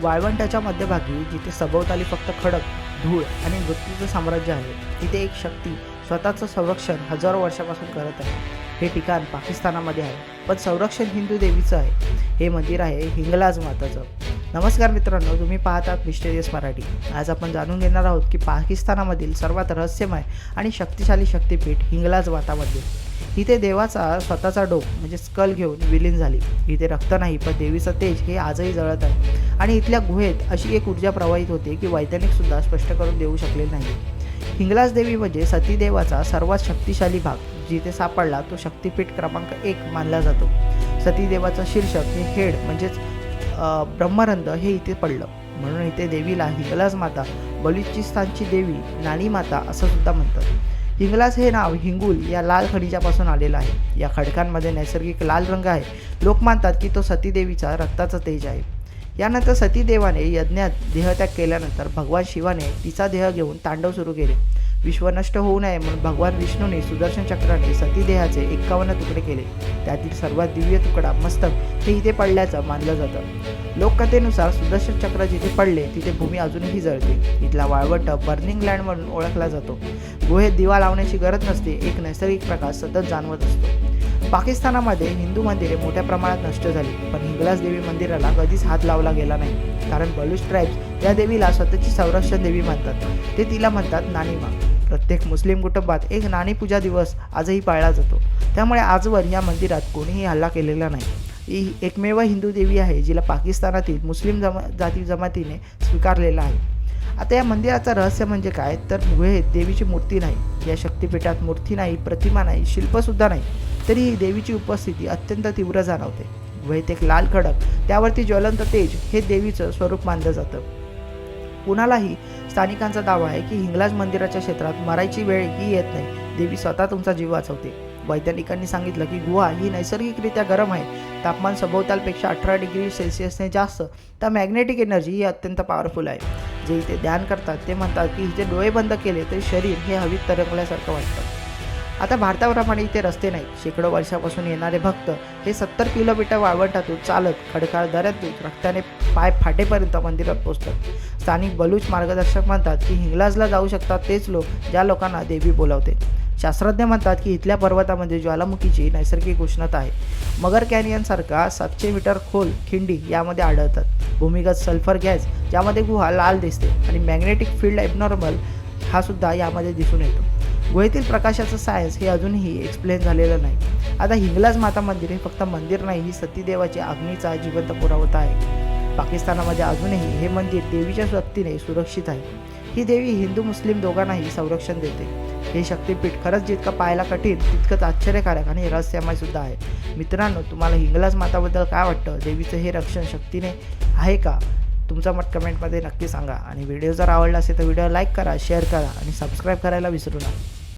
वाळवंटाच्या मध्यभागी जिथे सभोवताली फक्त खडक, धूळ आणि मृत्यूचं साम्राज्य आहे, तिथे एक शक्ती स्वतःचं संरक्षण हजारो वर्षापासून करत आहे. हे ठिकाण पाकिस्तानामध्ये आहे, पण संरक्षण हिंदू देवीचं आहे. हे मंदिर आहे हिंगलाज माताचं. नमस्कार मित्रांनो, तुम्ही पाहतात मिस्टेरियस मराठी. आज आपण जाणून घेणार आहोत की पाकिस्तानामधील सर्वात रहस्यमय आणि शक्तिशाली शक्तिपीठ हिंगलाज माता मंदिर. इथे देवाचा स्वतःचा डोक म्हणजे स्कल घेऊन विलीन झाली. इथे रक्त नाही, पण देवीचं तेज हे आजही जळत आहे. आणि इथल्या गुहेत अशी एक ऊर्जा प्रवाहित होते की वैज्ञानिक सुद्धा स्पष्ट करून देऊ शकले नाही. हिंगलाज देवी म्हणजे सतीदेवाचा सर्वात शक्तिशाली भाग. जिथे सापडला तो शक्तिपीठ क्रमांक 1 मानला जातो. सतीदेवाचं शीर्षक हे हेड म्हणजेच ब्रह्मरंध्र हे इथे पडलं, म्हणून इथे देवीला हिंगलाज माता, बलुचिस्तानची देवी नानी माता असं सुद्धा म्हणतात. हिंगलाज हे नाव हिंगुल या लाल खनिजापासून आलेलं आहे. या खडकांमध्ये नैसर्गिक लाल रंग आहे. लोक मानतात की तो सतीदेवीचा रक्ताचा तेज आहे. यानंतर सतीदेवाने यज्ञात देहत्याग केल्यानंतर भगवान शिवाने तिचा देह घेऊन तांडव सुरू केले. विश्व नष्ट होऊ नये म्हणून भगवान विष्णूने सुदर्शन चक्राने सतीदेहाचे 51 तुकडे केले. त्यातील सर्वात दिव्य तुकडा मस्तक हे इथे पडल्याचं मानलं जातं. लोककथेनुसार सुदर्शन चक्र जिथे पडले तिथे भूमी अजूनही जळते. इथला वाळवंट बर्निंग लँड म्हणून ओळखला जातो. गुहेत दिवा लावण्याची गरज नसते. एक नैसर्गिक प्रकाश सतत जाणवत असतो. पाकिस्तानामध्ये हिंदू मंदिरे मोठ्या प्रमाणात नष्ट झाली, पण हिंगलाज देवी मंदिराला कधीच हात लावला गेला नाही. कारण बलूच ट्राईब्स या देवीला स्वतःची संरक्षण देवी मानतात. ते तिला म्हणतात नानीमा. प्रत्येक मुस्लिम कुटुंबात एक नानी पूजा दिवस आजही पाळला जातो. त्यामुळे आजवर या मंदिरात कोणीही हल्ला केलेला नाही. ही एकमेव हिंदू देवी आहे जिला पाकिस्तानातील मुस्लिम जाती जमातीने स्वीकारलेला आहे. आता या मंदिराचं रहस्य म्हणजे काय, तर गुहेत देवीची मूर्ती नाही. या शक्तिपीठात मूर्ती नाही, प्रतिमा नाही, शिल्पसुद्धा नाही. तरी ही देवीची उपस्थिती अत्यंत तीव्र जाणवते. गुहेत एक लाल खडक, त्यावरती ज्वलंत तेज हे देवीचं स्वरूप मानलं जातं. कुणालाही स्थानिकांचा दावा आहे की हिंगलाज मंदिराच्या क्षेत्रात मरायची वेळ ही येत नाही. देवी स्वतः तुमचा जीव वाचवते. वैज्ञानिकांनी सांगितलं की गुहा ही नैसर्गिकरित्या गरम आहे. तापमान सभोवतालपेक्षा 18 डिग्री सेल्सिअसने जास्त. तर मॅग्नेटिक एनर्जी ही अत्यंत पॉवरफुल आहे. जे इथे ध्यान करतात ते म्हणतात की इथे डोळे बंद केले तरी शरीर हे हवेत तरंगल्यासारखं वाटतं. आता भारताप्रमाणे इथे रस्ते नाहीत. शेकडो वर्षापासून येणारे भक्त हे 70 किलोमीटर वाळवंटातून चालत, खडकाळ दऱ्यातून रक्ताने पाय फाटेपर्यंत मंदिरात पोहोचतात. स्थानिक बलूच मार्गदर्शक म्हणतात की हिंगलाजला जाऊ शकतात तेच लोक ज्या लोकांना देवी बोलावते. शास्त्रज्ञ म्हणतात की इथल्या पर्वतामध्ये ज्वालामुखीची नैसर्गिक उष्णता आहे. मगर कॅनियनसारखा 700 मीटर खोल खिंडी यामध्ये आढळतात. भूमिगत सल्फर गॅस ज्यामध्ये गुहा लाल दिसते आणि मॅग्नेटिक फील्ड एबनॉर्मल हा सुद्धा यामध्ये दिसून येतो. गुहेतील प्रकाशाचं सायन्स हे अजूनही एक्सप्लेन झालेलं नाही. आता हिंगलाज माता मंदिर हे फक्त मंदिर नाही, ही सतीदेवाची अग्नीचा जिवंत पुरावा आहे. पाकिस्तानामध्ये अजूनही हे मंदिर देवीच्या शक्तीने सुरक्षित आहे. ही देवी हिंदू मुस्लिम दोघांनाही संरक्षण देते. हे शक्तिपीठ खरंच जितकं पाहायला कठीण तितकंच आश्चर्यकारक आणि रहस्यमय सुद्धा आहे. मित्रांनो, तुम्हाला हिंगलाज माताबद्दल काय वाटतं? देवीचं हे रक्षण शक्तीने आहे का? तुमचं मत कमेंटमध्ये नक्की सांगा. आणि व्हिडिओ जर आवडला असेल तर व्हिडिओ लाईक करा, शेअर करा आणि सबस्क्राईब करायला विसरू नका.